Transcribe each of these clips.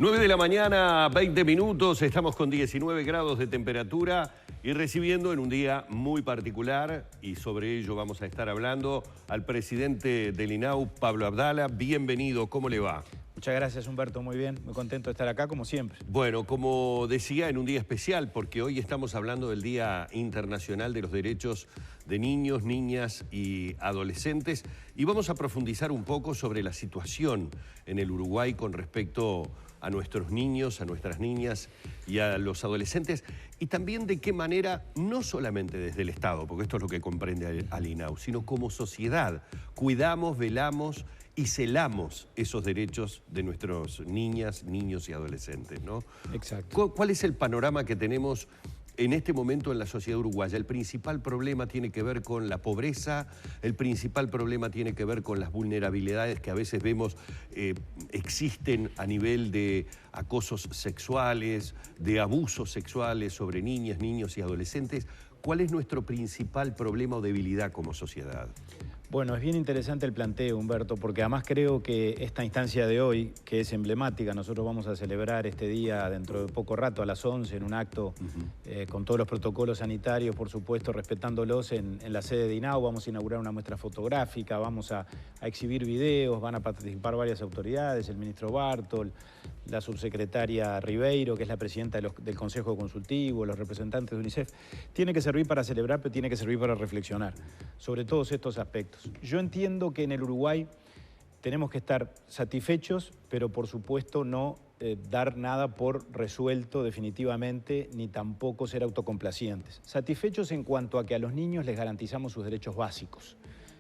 9 de la mañana, 20 minutos, estamos con 19 grados de temperatura y recibiendo en un día muy particular, y sobre ello vamos a estar hablando, al presidente del INAU, Pablo Abdala. Bienvenido, ¿cómo le va? Muchas gracias, Humberto, muy bien, muy contento de estar acá como siempre. Bueno, como decía, en un día especial, porque hoy estamos hablando del Día Internacional de los Derechos de Niños, Niñas y Adolescentes, y vamos a profundizar un poco sobre la situación en el Uruguay con respecto a nuestros niños, a nuestras niñas y a los adolescentes, y también de qué manera, no solamente desde el Estado, porque esto es lo que comprende al INAU, sino como sociedad, cuidamos, velamos y celamos esos derechos de nuestros niñas, niños y adolescentes, ¿no? Exacto. ¿Cuál es el panorama que tenemos en este momento en la sociedad uruguaya? El principal problema tiene que ver con la pobreza, el principal problema tiene que ver con las vulnerabilidades que a veces vemos existen a nivel de acosos sexuales, de abusos sexuales sobre niñas, niños y adolescentes. ¿Cuál es nuestro principal problema o debilidad como sociedad? Bueno, es bien interesante el planteo, Humberto, porque además creo que esta instancia de hoy, que es emblemática, nosotros vamos a celebrar este día dentro de poco rato a las 11 en un acto con todos los protocolos sanitarios, por supuesto, respetándolos en la sede de INAU. Vamos a inaugurar una muestra fotográfica, vamos a exhibir videos, van a participar varias autoridades, el ministro Bartol, la subsecretaria Ribeiro, que es la presidenta del Consejo Consultivo, los representantes de UNICEF. Tiene que servir para celebrar, pero tiene que servir para reflexionar sobre todos estos aspectos. Yo entiendo que en el Uruguay tenemos que estar satisfechos, pero por supuesto no dar nada por resuelto definitivamente, ni tampoco ser autocomplacientes. Satisfechos en cuanto a que a los niños les garantizamos sus derechos básicos.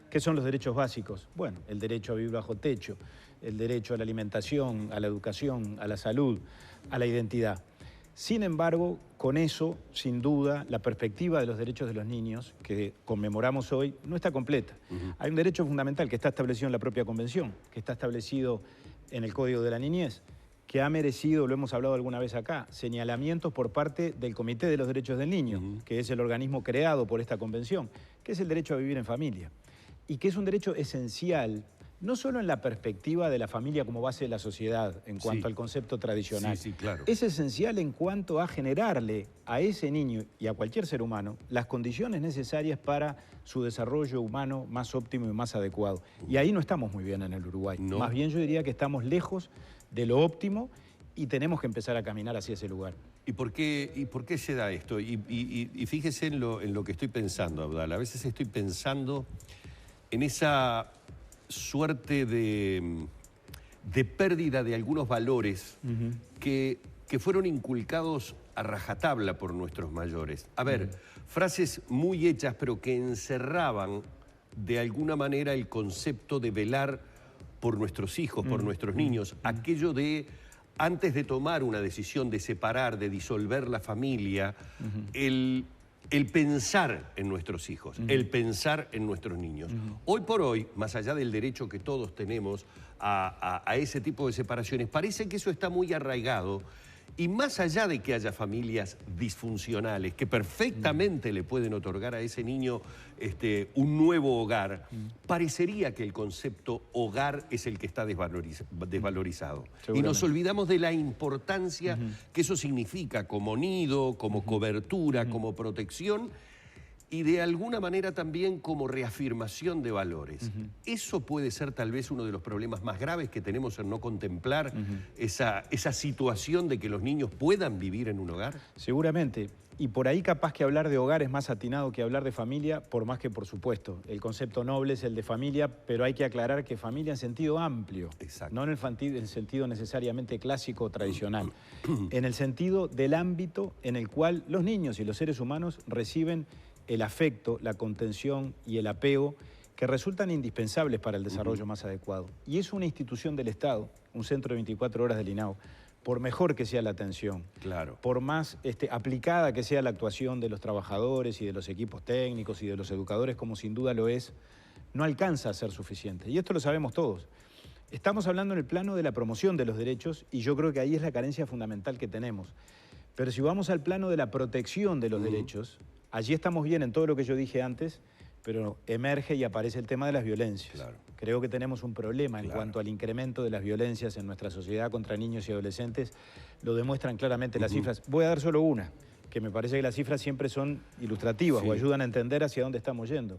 ¿Qué son los derechos básicos? Bueno, el derecho a vivir bajo techo, el derecho a la alimentación, a la educación, a la salud, a la identidad. Sin embargo, con eso, sin duda, la perspectiva de los derechos de los niños, que conmemoramos hoy, no está completa. Hay un derecho fundamental que está establecido en la propia Convención, que está establecido en el Código de la Niñez, que ha merecido, lo hemos hablado alguna vez acá, señalamientos por parte del Comité de los Derechos del Niño, que es el organismo creado por esta Convención, que es el derecho a vivir en familia, y que es un derecho esencial, no solo en la perspectiva de la familia como base de la sociedad, en cuanto al concepto tradicional. Sí, claro. Es esencial en cuanto a generarle a ese niño y a cualquier ser humano las condiciones necesarias para su desarrollo humano más óptimo y más adecuado. Y ahí no estamos muy bien en el Uruguay. No. Más bien yo diría que estamos lejos de lo óptimo y tenemos que empezar a caminar hacia ese lugar. ¿Y por qué se da esto? Y fíjese en lo que estoy pensando, Abdala. A veces estoy pensando en esa suerte de pérdida de algunos valores que fueron inculcados a rajatabla por nuestros mayores. A ver, frases muy hechas, pero que encerraban de alguna manera el concepto de velar por nuestros hijos, por nuestros niños. Aquello de, antes de tomar una decisión de separar, de disolver la familia, el pensar en nuestros hijos, el pensar en nuestros niños. Hoy por hoy, más allá del derecho que todos tenemos a ese tipo de separaciones, parece que eso está muy arraigado, y más allá de que haya familias disfuncionales que perfectamente le pueden otorgar a ese niño un nuevo hogar, parecería que el concepto hogar es el que está desvalorizado. Y nos olvidamos de la importancia que eso significa como nido, como cobertura, como protección, y de alguna manera también como reafirmación de valores. Eso puede ser tal vez uno de los problemas más graves que tenemos en no contemplar esa situación de que los niños puedan vivir en un hogar. Seguramente. Y por ahí capaz que hablar de hogar es más atinado que hablar de familia, por más que por supuesto. El concepto noble es el de familia, pero hay que aclarar que familia en sentido amplio. Exacto. No en el sentido necesariamente clásico o tradicional. En el sentido del ámbito en el cual los niños y los seres humanos reciben el afecto, la contención y el apego que resultan indispensables para el desarrollo más adecuado. Y es una institución del Estado, un centro de 24 horas del INAU, por mejor que sea la atención, claro, por más aplicada que sea la actuación de los trabajadores y de los equipos técnicos y de los educadores, como sin duda lo es, no alcanza a ser suficiente. Y esto lo sabemos todos. Estamos hablando en el plano de la promoción de los derechos y yo creo que ahí es la carencia fundamental que tenemos. Pero si vamos al plano de la protección de los derechos, allí estamos bien en todo lo que yo dije antes, pero emerge y aparece el tema de las violencias. Claro. Creo que tenemos un problema en cuanto al incremento de las violencias en nuestra sociedad contra niños y adolescentes. Lo demuestran claramente las cifras. Voy a dar solo una, que me parece que las cifras siempre son ilustrativas o ayudan a entender hacia dónde estamos yendo.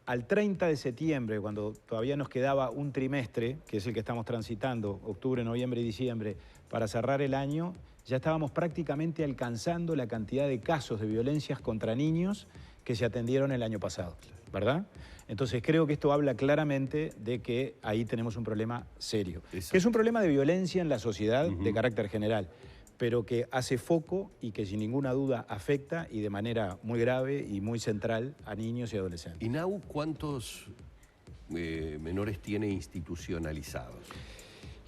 Al 30 de septiembre, cuando todavía nos quedaba un trimestre, que es el que estamos transitando, octubre, noviembre y diciembre, para cerrar el año, ya estábamos prácticamente alcanzando la cantidad de casos de violencias contra niños que se atendieron el año pasado, ¿verdad? Entonces creo que esto habla claramente de que ahí tenemos un problema serio. Exacto. Que es un problema de violencia en la sociedad de carácter general, pero que hace foco y que sin ninguna duda afecta y de manera muy grave y muy central a niños y adolescentes. ¿INAU cuántos menores tiene institucionalizados?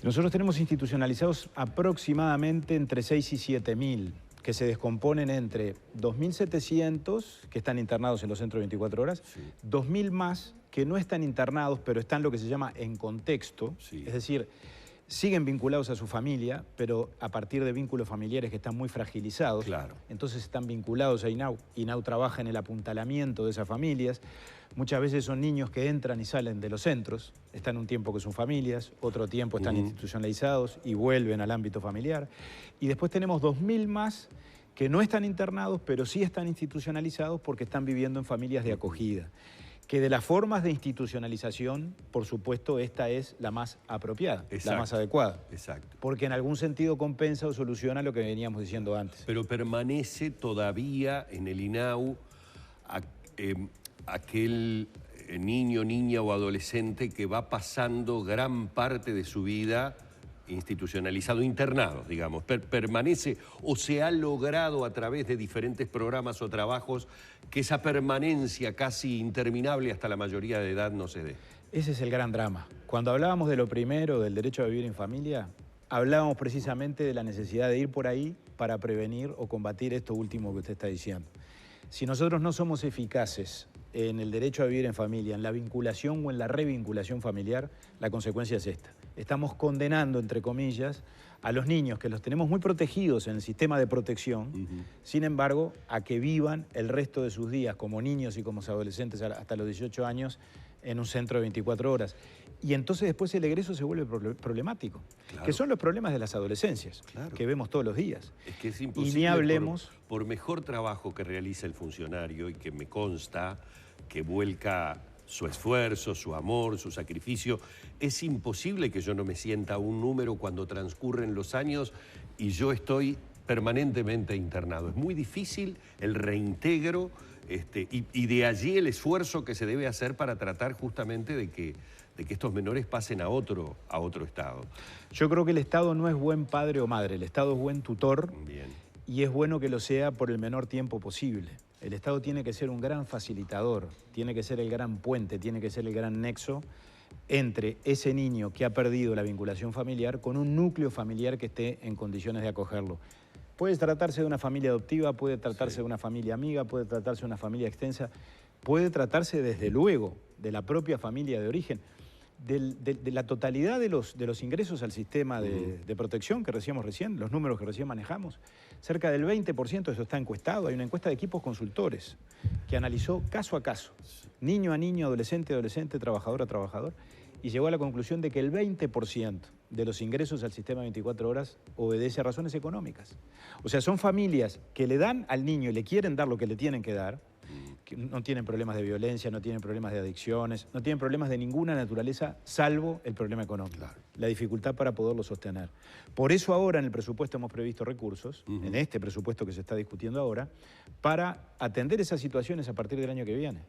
Nosotros tenemos institucionalizados aproximadamente entre 6 y 7.000, que se descomponen entre 2.700 que están internados en los centros de 24 horas, 2.000 más que no están internados, pero están lo que se llama en contexto, es decir, siguen vinculados a su familia, pero a partir de vínculos familiares que están muy fragilizados. Claro. Entonces están vinculados a INAU. INAU trabaja en el apuntalamiento de esas familias. Muchas veces son niños que entran y salen de los centros, están un tiempo con sus familias, otro tiempo están institucionalizados y vuelven al ámbito familiar. Y después tenemos 2.000 más que no están internados, pero sí están institucionalizados porque están viviendo en familias de acogida. Que de las formas de institucionalización, por supuesto, esta es la más apropiada, la más adecuada. Exacto. Porque en algún sentido compensa o soluciona lo que veníamos diciendo antes. Pero permanece todavía en el INAU aquel niño, niña o adolescente que va pasando gran parte de su vida institucionalizado, internado, digamos, permanece o se ha logrado a través de diferentes programas o trabajos que esa permanencia casi interminable hasta la mayoría de edad no se dé. Ese es el gran drama. Cuando hablábamos de lo primero, del derecho a vivir en familia, hablábamos precisamente de la necesidad de ir por ahí para prevenir o combatir esto último que usted está diciendo. Si nosotros no somos eficaces en el derecho a vivir en familia, en la vinculación o en la revinculación familiar, la consecuencia es esta. Estamos condenando, entre comillas, a los niños que los tenemos muy protegidos en el sistema de protección, sin embargo, a que vivan el resto de sus días como niños y como adolescentes hasta los 18 años en un centro de 24 horas. Y entonces después el egreso se vuelve problemático, que son los problemas de las adolescencias, que vemos todos los días. Es que es imposible, y ni hablemos... por mejor trabajo que realiza el funcionario y que me consta que vuelca su esfuerzo, su amor, su sacrificio, es imposible que yo no me sienta un número cuando transcurren los años y yo estoy permanentemente internado. Es muy difícil el reintegro y de allí el esfuerzo que se debe hacer para tratar justamente de que estos menores pasen a otro estado. Yo creo que el Estado no es buen padre o madre, el Estado es buen tutor. Bien. Y es bueno que lo sea por el menor tiempo posible. El Estado tiene que ser un gran facilitador, tiene que ser el gran puente, tiene que ser el gran nexo entre ese niño que ha perdido la vinculación familiar con un núcleo familiar que esté en condiciones de acogerlo. Puede tratarse de una familia adoptiva, puede tratarse de una familia amiga, puede tratarse de una familia extensa, puede tratarse desde luego de la propia familia de origen. De la totalidad de los ingresos al sistema de protección que decíamos recién, los números que recién manejamos, cerca del 20%, eso está encuestado, hay una encuesta de equipos consultores que analizó caso a caso, niño a niño, adolescente a adolescente, trabajador a trabajador, y llegó a la conclusión de que el 20% de los ingresos al sistema de 24 horas obedece a razones económicas. O sea, son familias que le dan al niño y le quieren dar lo que le tienen que dar, que no tienen problemas de violencia, no tienen problemas de adicciones, no tienen problemas de ninguna naturaleza, salvo el problema económico, la dificultad para poderlo sostener. Por eso ahora en el presupuesto hemos previsto recursos, en este presupuesto que se está discutiendo ahora, para atender esas situaciones a partir del año que viene.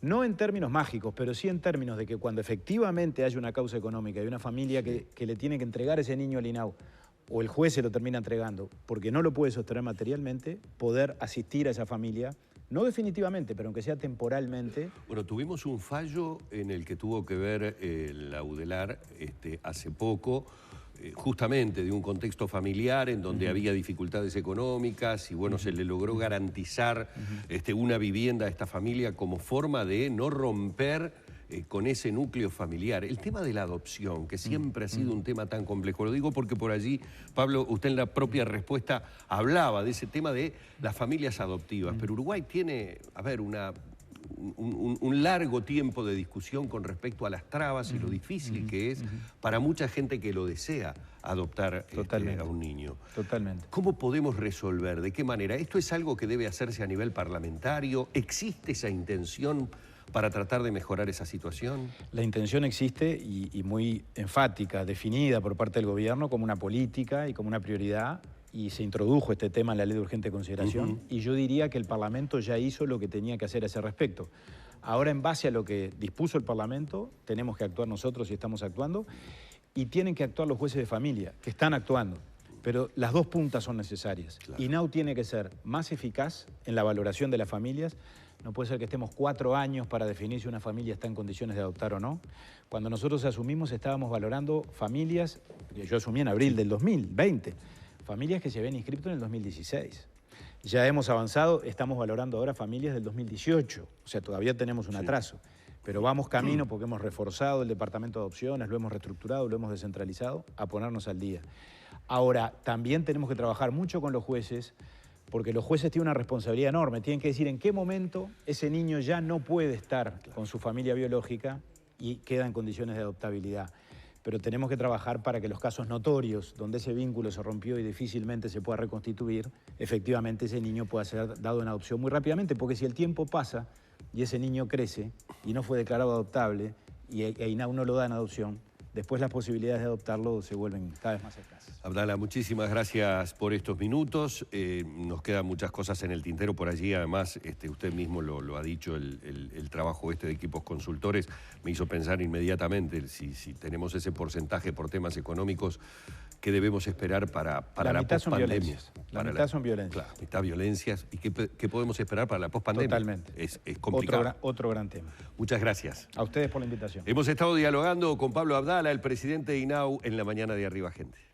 No en términos mágicos, pero sí en términos de que cuando efectivamente haya una causa económica y una familia que le tiene que entregar ese niño al INAU, o el juez se lo termina entregando, porque no lo puede sostener materialmente, poder asistir a esa familia, no definitivamente, pero aunque sea temporalmente. Bueno, tuvimos un fallo en el que tuvo que ver la UDELAR hace poco, justamente de un contexto familiar en donde había dificultades económicas y bueno, se le logró garantizar una vivienda a esta familia como forma de no romper con ese núcleo familiar. El tema de la adopción, que siempre ha sido un tema tan complejo, lo digo porque por allí, Pablo, usted en la propia respuesta hablaba de ese tema de las familias adoptivas, pero Uruguay tiene, a ver, un largo tiempo de discusión con respecto a las trabas y lo difícil que es para mucha gente que lo desea adoptar a un niño. Totalmente. ¿Cómo podemos resolver? ¿De qué manera? ¿Esto es algo que debe hacerse a nivel parlamentario? ¿Existe esa intención para tratar de mejorar esa situación? La intención existe y muy enfática, definida por parte del gobierno como una política y como una prioridad, y se introdujo este tema en la ley de urgente consideración, y yo diría que el Parlamento ya hizo lo que tenía que hacer a ese respecto. Ahora, en base a lo que dispuso el Parlamento, tenemos que actuar nosotros y estamos actuando, y tienen que actuar los jueces de familia, que están actuando. Pero las dos puntas son necesarias. Claro. INAU tiene que ser más eficaz en la valoración de las familias. No puede ser que estemos 4 años para definir si una familia está en condiciones de adoptar o no. Cuando nosotros asumimos, estábamos valorando familias, que yo asumí en abril del 2020, familias que se habían inscrito en el 2016. Ya hemos avanzado, estamos valorando ahora familias del 2018, o sea, todavía tenemos un atraso. Pero vamos camino porque hemos reforzado el departamento de adopciones, lo hemos reestructurado, lo hemos descentralizado, a ponernos al día. Ahora, también tenemos que trabajar mucho con los jueces, porque los jueces tienen una responsabilidad enorme. Tienen que decir en qué momento ese niño ya no puede estar con su familia biológica y queda en condiciones de adoptabilidad. Pero tenemos que trabajar para que los casos notorios, donde ese vínculo se rompió y difícilmente se pueda reconstituir, efectivamente ese niño pueda ser dado en adopción muy rápidamente, porque si el tiempo pasa y ese niño crece y no fue declarado adoptable y INAU no lo da en adopción, después las posibilidades de adoptarlo se vuelven cada vez más escasas. Abdala, muchísimas gracias por estos minutos. Nos quedan muchas cosas en el tintero por allí. Además, usted mismo lo ha dicho, el trabajo de equipos consultores me hizo pensar inmediatamente si tenemos ese porcentaje por temas económicos, ¿qué debemos esperar para la pospandemia? La mitad son violencias. Claro, mitad violencias. ¿Y qué podemos esperar para la pospandemia? Totalmente. Es complicado. Otro gran tema. Muchas gracias. A ustedes por la invitación. Hemos estado dialogando con Pablo Abdala, el presidente de INAU, en la mañana de Arriba Gente.